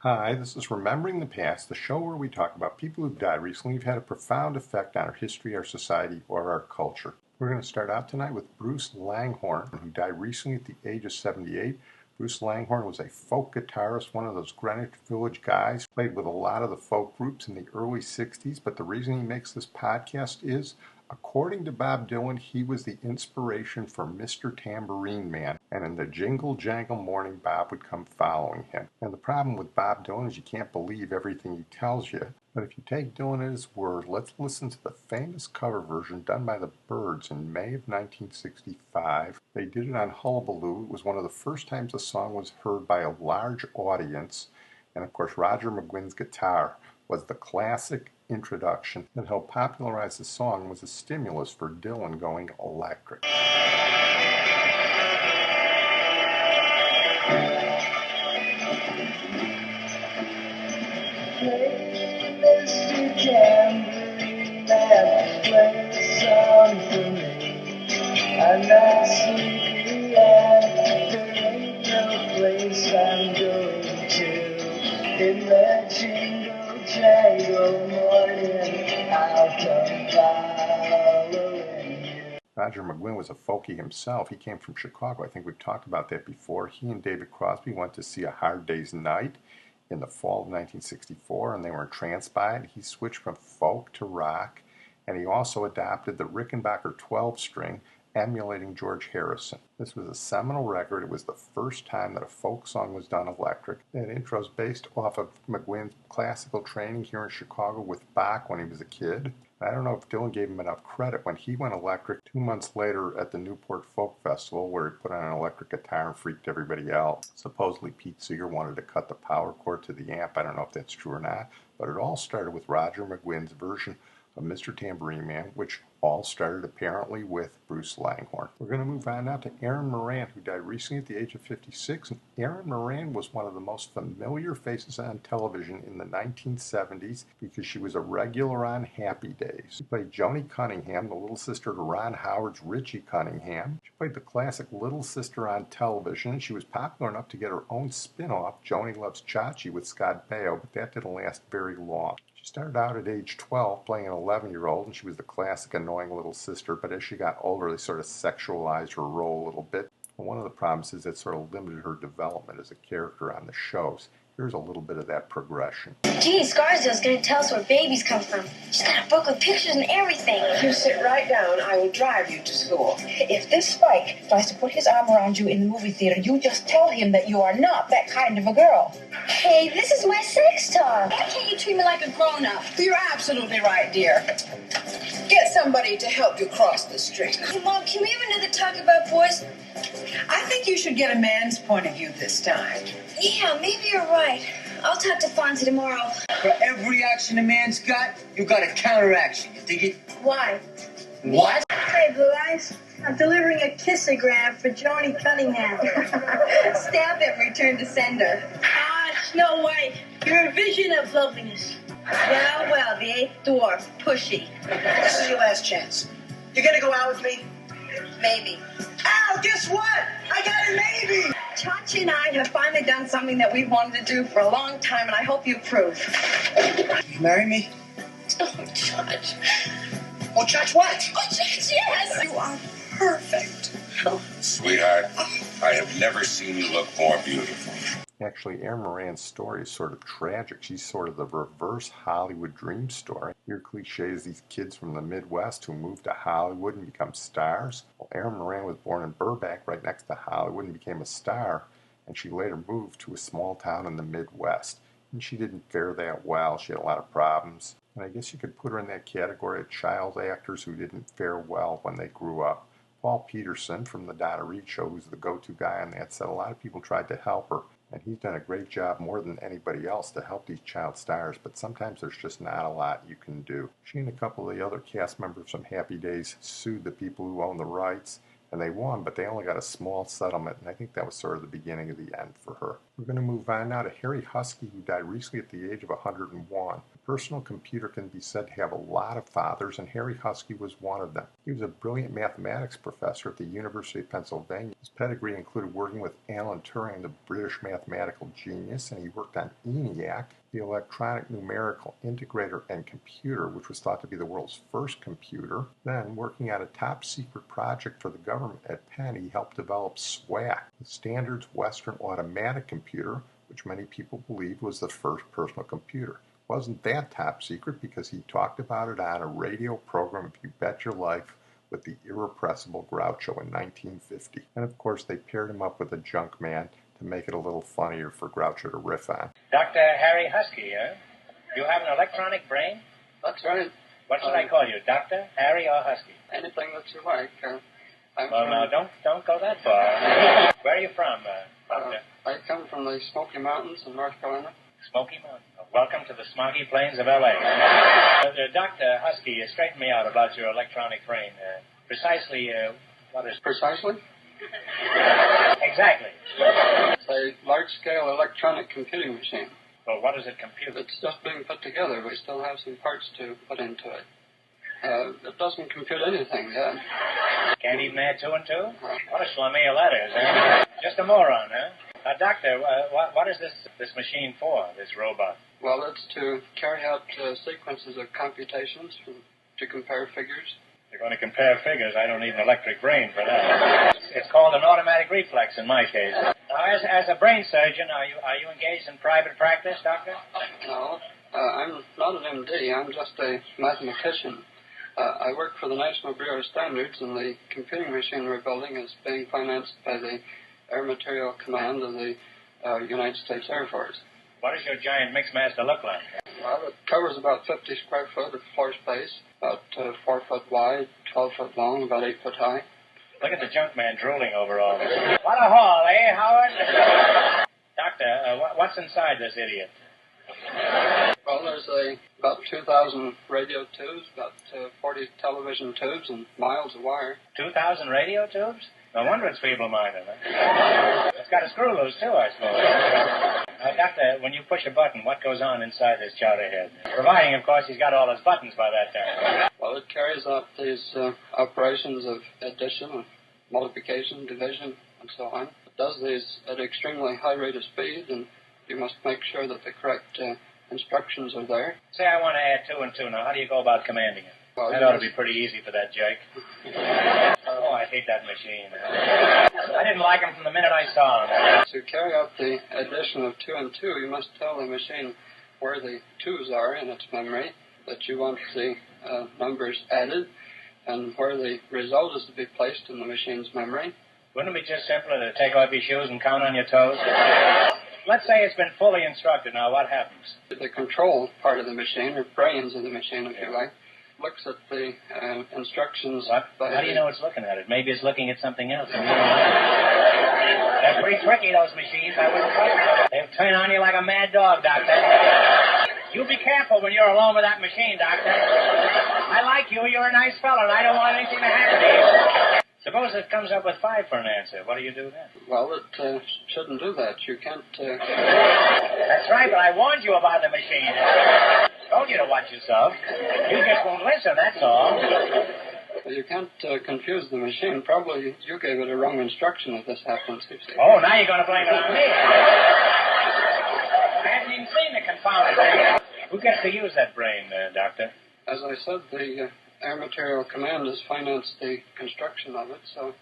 Hi, this is Remembering the Past, the show where we talk about people who've died recently who've had a profound effect on our history, our society, or our culture. We're going to start out tonight with Bruce Langhorne, who died recently at the age of 78. Bruce Langhorne was a folk guitarist, one of those Greenwich Village guys, played with a lot of the folk groups in the early 60s, but the reason he makes this podcast is, according to Bob Dylan, he was the inspiration for Mr. Tambourine Man, and in the jingle jangle morning, Bob would come following him. And the problem with Bob Dylan is you can't believe everything he tells you, but if you take Dylan at his word, let's listen to the famous cover version done by the Byrds in May of 1965. They did it on Hullabaloo. It was one of the first times the song was heard by a large audience, and of course Roger McGuinn's guitar was the classic introduction that helped popularize the song, was a stimulus for Dylan going electric. Play Mr. Tambourine Man, play a song for me. I'm not sleepy and there ain't no place I'm going to. In the jingle jangle morning, I'll come following you. Roger McGuinn was a folkie himself. He came from Chicago. I think we've talked about that before. He and David Crosby went to see A Hard Day's Night in the fall of 1964, and they were entranced by it. He switched from folk to rock, and he also adopted the Rickenbacker 12-string, emulating George Harrison. This was a seminal record. It was the first time that a folk song was done electric. That intro is based off of McGuinn's classical training here in Chicago with Bach when he was a kid. I don't know if Dylan gave him enough credit when he went electric 2 months later at the Newport Folk Festival, where he put on an electric guitar and freaked everybody out. Supposedly Pete Seeger wanted to cut the power cord to the amp. I don't know if that's true or not, but it all started with Roger McGuinn's version of Mr. Tambourine Man, which all started apparently with Bruce Langhorne. We're going to move on now to Erin Moran, who died recently at the age of 56. And Erin Moran was one of the most familiar faces on television in the 1970s because she was a regular on Happy Days. She played Joanie Cunningham, the little sister to Ron Howard's Richie Cunningham. She played the classic little sister on television. She was popular enough to get her own spin-off, Joanie Loves Chachi, with Scott Baio, but that didn't last very long. She started out at age 12 playing an 11-year-old, and she was the classic annoying little sister, but as she got older, they sort of sexualized her role a little bit. And one of the problems is it sort of limited her development as a character on the shows. Here's a little bit of that progression. Gee, Scarsdale's going to tell us where babies come from. She's got a book with pictures and everything. You sit right down. I will drive you to school. If this Spike tries to put his arm around you in the movie theater, you just tell him that you are not that kind of a girl. Hey, this is my sex talk. Why can't you treat me like a grown-up? You're absolutely right, dear. Get somebody to help you cross the street. Hey, Mom, can we have another talk about boys? I think you should get a man's point of view this time. Yeah, maybe you're right. I'll talk to Fonzie tomorrow. For every action a man's got, you got a counteraction. You dig it? Why? What? Hey, Blue Eyes. I'm delivering a kissogram for Joanie Cunningham. Stamp it, return to sender. Snow White, you're a vision of loveliness. Well, the eighth dwarf, pushy. This is your last chance. You gonna go out with me? Maybe. Ow, guess what? I got a maybe! Chachi and I have finally done something that we've wanted to do for a long time, and I hope you approve. You marry me? Oh, Chachi. Oh, Chach, what? Oh, Chachi, yes! You are perfect. Sweetheart, I have never seen you look more beautiful. Actually, Erin Moran's story is sort of tragic. She's sort of the reverse Hollywood dream story. Your cliche is these kids from the Midwest who move to Hollywood and become stars. Well, Erin Moran was born in Burbank, right next to Hollywood, and became a star. And she later moved to a small town in the Midwest. And she didn't fare that well. She had a lot of problems. And I guess you could put her in that category of child actors who didn't fare well when they grew up. Paul Peterson from the Donna Reed Show, who's the go-to guy on that, said a lot of people tried to help her. And he's done a great job, more than anybody else, to help these child stars, but sometimes there's just not a lot you can do. She and a couple of the other cast members from Happy Days sued the people who own the rights, And they won, but they only got a small settlement, and I think that was sort of the beginning of the end for her. We're going to move on now to Harry Huskey, who died recently at the age of 101. A personal computer can be said to have a lot of fathers, and Harry Huskey was one of them. He was a brilliant mathematics professor at the University of Pennsylvania. His pedigree included working with Alan Turing, the British mathematical genius, and he worked on ENIAC, the electronic numerical integrator and computer, which was thought to be the world's first computer. Then, working on a top-secret project for the government at Penn, he helped develop SWAC, the Standards Western Automatic Computer, which many people believed was the first personal computer. It wasn't that top secret because he talked about it on a radio program, If You Bet Your Life, with the irrepressible Groucho in 1950. And of course, they paired him up with a junk man to make it a little funnier for Groucho to riff on. Dr. Harry Huskey, huh? You have an electronic brain? That's right. What should I call you, Doctor, Harry, or Husky? Anything that you like. Now, don't go that far. Where are you from, Doctor? I come from the Smoky Mountains in North Carolina. Smoky Mountains. Welcome to the smoggy plains of L.A. Dr. Huskey, straighten me out about your electronic brain. Precisely, what is... Precisely? Exactly. It's a large-scale electronic computing machine. Well, what does it compute? It's just being put together. We still have some parts to put into it. It doesn't compute anything yet. Can't even add 2 and 2? What a schlemiel that is, eh? Just a moron, huh? Doctor, what is this machine for, this robot? Well, it's to carry out sequences of computations to compare figures. You're going to compare figures. I don't need an electric brain for that. It's called an automatic reflex in my case. Now, as a brain surgeon, are you engaged in private practice, Doctor? No, I'm not an MD. I'm just a mathematician. I work for the National Bureau of Standards, and the computing machine we're building is being financed by the Air Material Command of the United States Air Force. What does your giant mixmaster look like? Well, it covers about 50 square foot of floor space, about 4 foot wide, 12 foot long, about 8 foot high. Look at the junk man drooling over all this. What a haul, eh, Howard? Doctor, what's inside this idiot? Well, there's about 2,000 radio tubes, about 40 television tubes, and miles of wire. 2,000 radio tubes? No wonder it's feeble-minded. Huh? It's got a screw loose, too, I suppose. Doctor, when you push a button, what goes on inside this chowderhead? Providing, of course, he's got all his buttons by that time. Well, it carries out these operations of addition, multiplication, division, and so on. It does these at an extremely high rate of speed, and you must make sure that the correct instructions are there. Say I want to add 2 and 2. Now, how do you go about commanding it? Well, that ought to be pretty easy for that Jake. Oh, I hate that machine. I didn't like him from the minute I saw him. To carry out the addition of 2 and 2, you must tell the machine where the 2's are in its memory, that you want the numbers added, and where the result is to be placed in the machine's memory. Wouldn't it be just simpler to take off your shoes and count on your toes? Let's say it's been fully instructed. Now, what happens? The control part of the machine, or brains of the machine, if you like, looks at the instructions. What? How do you know it's looking at it? Maybe it's looking at something else. They're pretty tricky, those machines. I wouldn't trust them. They'll turn on you like a mad dog, Doctor. You be careful when you're alone with that machine, Doctor. I like you. You're a nice fellow, and I don't want anything to happen to you. Suppose it comes up with 5 for an answer. What do you do then? Well, it shouldn't do that. You can't... That's right, but I warned you about the machine. Told you to watch yourself. You just won't listen, that's all. Well, you can't confuse the machine. Probably you gave it a wrong instruction if this happens. Oh, now you're going to blame it on me. I hadn't even seen the confounded thing. Who gets to use that brain, Doctor? As I said, the Air Material Command has financed the construction of it, so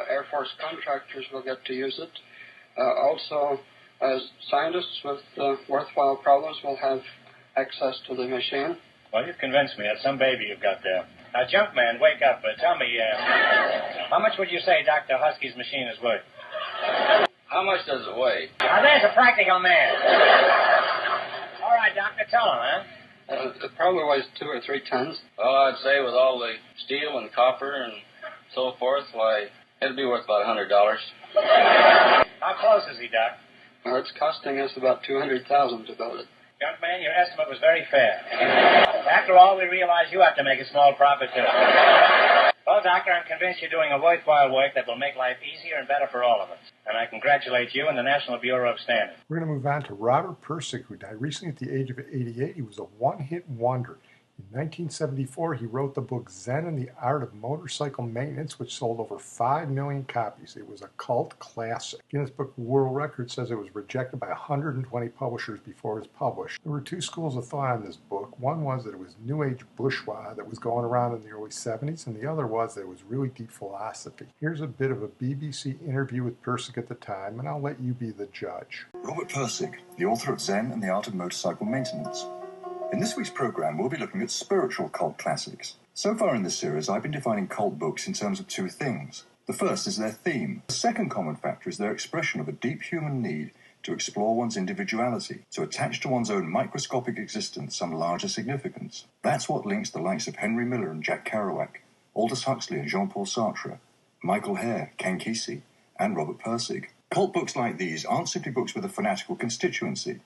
Air Force contractors will get to use it. Also, as scientists with worthwhile problems will have access to the machine. Well, you've convinced me. That's some baby you've got there. Now, Junkman, wake up. Tell me, how much would you say Dr. Husky's machine is worth? How much does it weigh? Now, there's a practical man. All right, Doctor, tell him, huh? It probably weighs 2 or 3 tons. Well, I'd say with all the steel and copper and so forth, why, it'd be worth about $100. How close is he, Doc? Well, it's costing us about $200,000 to build it. Young man, your estimate was very fair. After all, we realize you have to make a small profit, too. Well, Doctor, I'm convinced you're doing a worthwhile work that will make life easier and better for all of us. And I congratulate you and the National Bureau of Standards. We're going to move on to Robert Pirsig, who died recently at the age of 88. He was a one-hit wonder. In 1974, he wrote the book Zen and the Art of Motorcycle Maintenance, which sold over 5 million copies. It was a cult classic. Guinness Book of World Records says it was rejected by 120 publishers before it was published. There were two schools of thought on this book. One was that it was New Age bourgeois that was going around in the early 70s, and the other was that it was really deep philosophy. Here's a bit of a BBC interview with Pirsig at the time, and I'll let you be the judge. Robert Pirsig, the author of Zen and the Art of Motorcycle Maintenance. In this week's program, we'll be looking at spiritual cult classics. So far in this series, I've been defining cult books in terms of two things. The first is their theme. The second common factor is their expression of a deep human need to explore one's individuality, to attach to one's own microscopic existence some larger significance. That's what links the likes of Henry Miller and Jack Kerouac, Aldous Huxley and Jean-Paul Sartre, Michael Hare, Ken Kesey, and Robert Pirsig. Cult books like these aren't simply books with a fanatical constituency.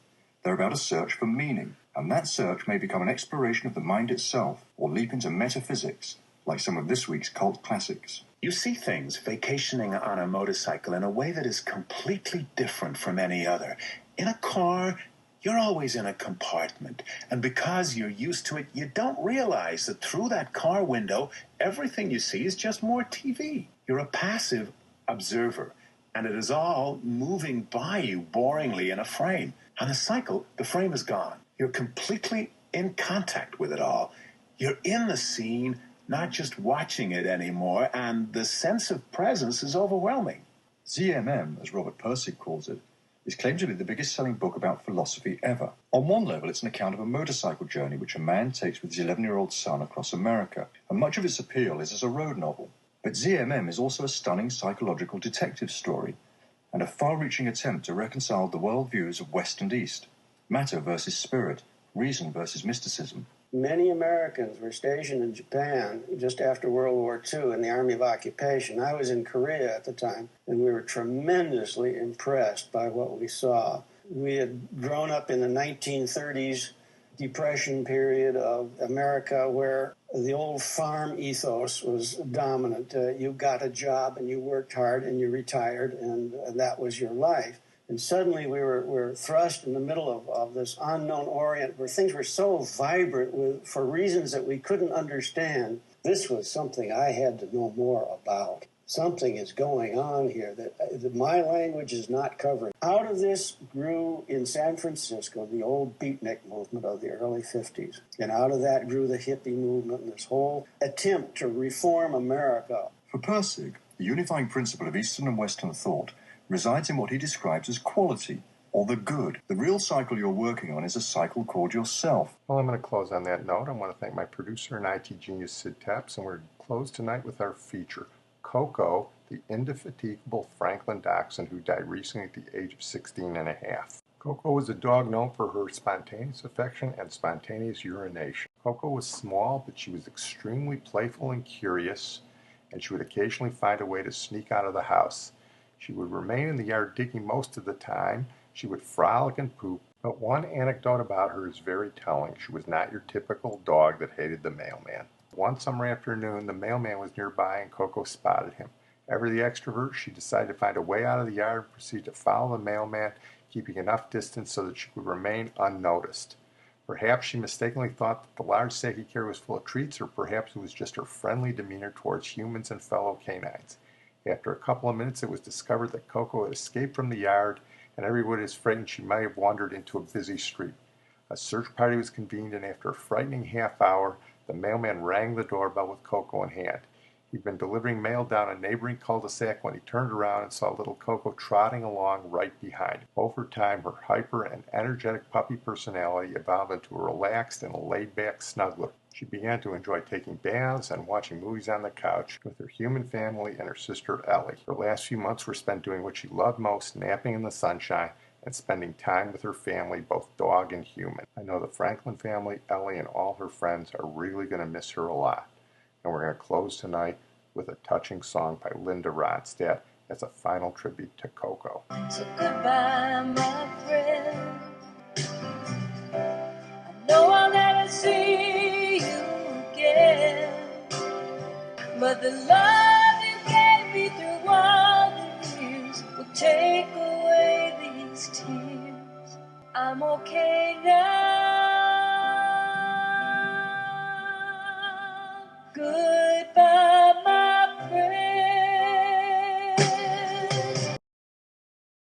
They're about a search for meaning, and that search may become an exploration of the mind itself, or leap into metaphysics, like some of this week's cult classics. You see things vacationing on a motorcycle in a way that is completely different from any other. In a car, you're always in a compartment, and because you're used to it, you don't realize that through that car window, everything you see is just more TV. You're a passive observer, and it is all moving by you boringly in a frame. On a cycle, the frame is gone. You're completely in contact with it all. You're in the scene, not just watching it anymore, and the sense of presence is overwhelming. ZMM, as Robert Pirsig calls it, is claimed to be the biggest selling book about philosophy ever. On one level, it's an account of a motorcycle journey which a man takes with his 11-year-old son across America, and much of its appeal is as a road novel. But ZMM is also a stunning psychological detective story, and a far-reaching attempt to reconcile the worldviews of West and East, matter versus spirit, reason versus mysticism. Many Americans were stationed in Japan just after World War II in the Army of Occupation. I was in Korea at the time, and we were tremendously impressed by what we saw. We had grown up in the 1930s Depression period of America where the old farm ethos was dominant. You got a job and you worked hard and you retired, and that was your life. And suddenly we were thrust in the middle of this unknown Orient where things were so vibrant for reasons that we couldn't understand. This was something I had to know more about. Something is going on here that my language is not covering. Out of this grew in San Francisco the old beatnik movement of the early 50s. And out of that grew the hippie movement and this whole attempt to reform America. For Pirsig, the unifying principle of Eastern and Western thought resides in what he describes as quality, or the good. The real cycle you're working on is a cycle called yourself. Well, I'm going to close on that note. I want to thank my producer and IT genius, Sid Tepps, and we're going to close tonight with our feature, Coco, the indefatigable Franklin Dachshund who died recently at the age of 16 and a half. Coco was a dog known for her spontaneous affection and spontaneous urination. Coco was small, but she was extremely playful and curious, and she would occasionally find a way to sneak out of the house. She would remain in the yard digging most of the time. She would frolic and poop, but one anecdote about her is very telling. She was not your typical dog that hated the mailman. One summer afternoon, the mailman was nearby and Coco spotted him. Ever the extrovert, she decided to find a way out of the yard and proceed to follow the mailman, keeping enough distance so that she would remain unnoticed. Perhaps she mistakenly thought that the large sack he carried was full of treats, or perhaps it was just her friendly demeanor towards humans and fellow canines. After a couple of minutes, it was discovered that Coco had escaped from the yard, and everyone is frightened she might have wandered into a busy street. A search party was convened, and after a frightening half hour, the mailman rang the doorbell with Coco in hand. He'd been delivering mail down a neighboring cul-de-sac when he turned around and saw little Coco trotting along right behind him. Over time, her hyper and energetic puppy personality evolved into a relaxed and laid-back snuggler. She began to enjoy taking baths and watching movies on the couch with her human family and her sister Ellie. Her last few months were spent doing what she loved most, napping in the sunshine, and spending time with her family, both dog and human. I know the Franklin family, Ellie, and all her friends are really going to miss her a lot. And we're going to close tonight with a touching song by Linda Ronstadt as a final tribute to Coco. So goodbye, my friend. I know I'll never see you again, but the The love you gave me through all the years will take away these tears. I'm okay now.